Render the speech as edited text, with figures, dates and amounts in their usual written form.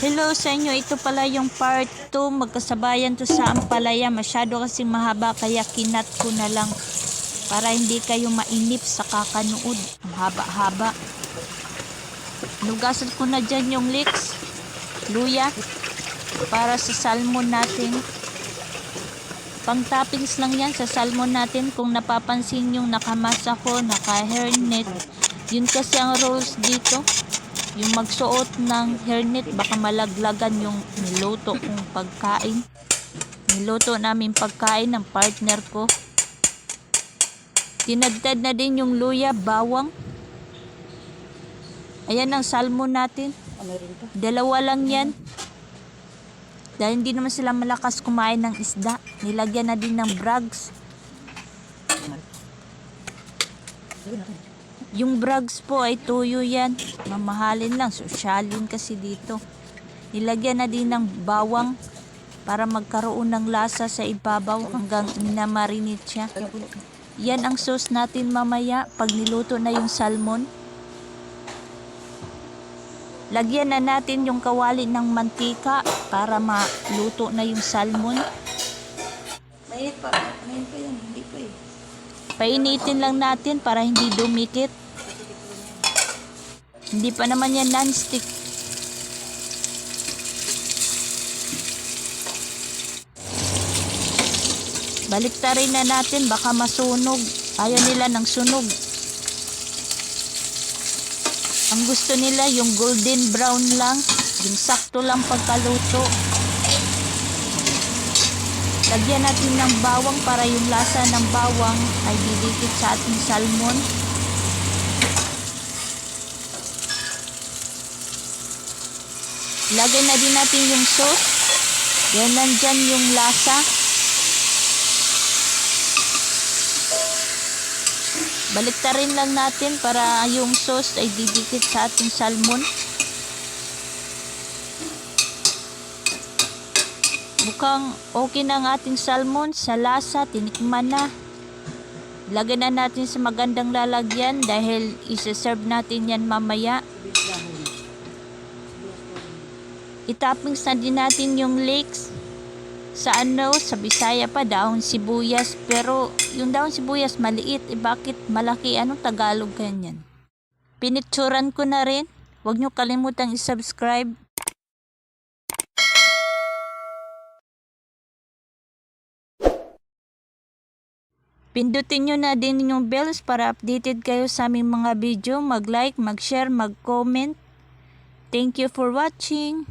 Hello sa inyo, ito pala yung part 2, magkasabayan to sa ampalaya. Masyado kasi mahaba kaya kinat ko na lang para hindi kayo mainip sa kakanood. Ang haba-haba. Nugasan ko na dyan yung leeks, luya, para sa salmon natin. Pang toppings lang yan sa salmon natin. Kung napapansin yung nakamasa ko, naka-hairnet, yun kasi ang rules dito. Yung magsuot ng hairnet, baka malaglagan yung niluto kong pagkain. Niluto namin pagkain ng partner ko. Tinadtad na din yung luya, bawang. Ayan ang salmon natin. Dalawa lang yan. Dahil hindi naman sila malakas kumain ng isda. Nilagyan na din ng brags. Yung brags po ay tuyo yan. Mamahalin lang. Sosyalin kasi dito. Nilagyan na din ng bawang para magkaroon ng lasa sa ibabaw hanggang minamarinate siya. Yan ang sauce natin mamaya pag niluto na yung salmon. Lagyan na natin yung kawali ng mantika para maluto na yung salmon. Mainit pa yan, hindi pa eh. Painitin lang natin para hindi dumikit. Hindi pa naman yan non-stick. Baliktarin na natin, baka masunog. Ayaw nila ng sunog. Ang gusto nila yung golden brown lang, yung sakto lang pagkaluto. Lagyan natin ng bawang para yung lasa ng bawang ay didikit sa ating salmon. Lagyan na din natin yung sauce. Yan, nandyan yung lasa. Baliktarin lang natin para yung sauce ay didikit sa ating salmon. Mukhang okay na ang ating salmon sa lasa, tinikman na. Lagyan na natin sa magandang lalagyan dahil isa-serve natin yan mamaya. Itoppings na din natin yung leeks. Sa sa Bisaya pa, dahon sibuyas. Pero yung dahon sibuyas maliit. Bakit malaki? Anong Tagalog ganyan? Pinitsuran ko na rin. Huwag nyo kalimutang i-subscribe. Pindutin nyo na din yung bells para updated kayo sa aming mga video. Mag-like, mag-share, mag-comment. Thank you for watching.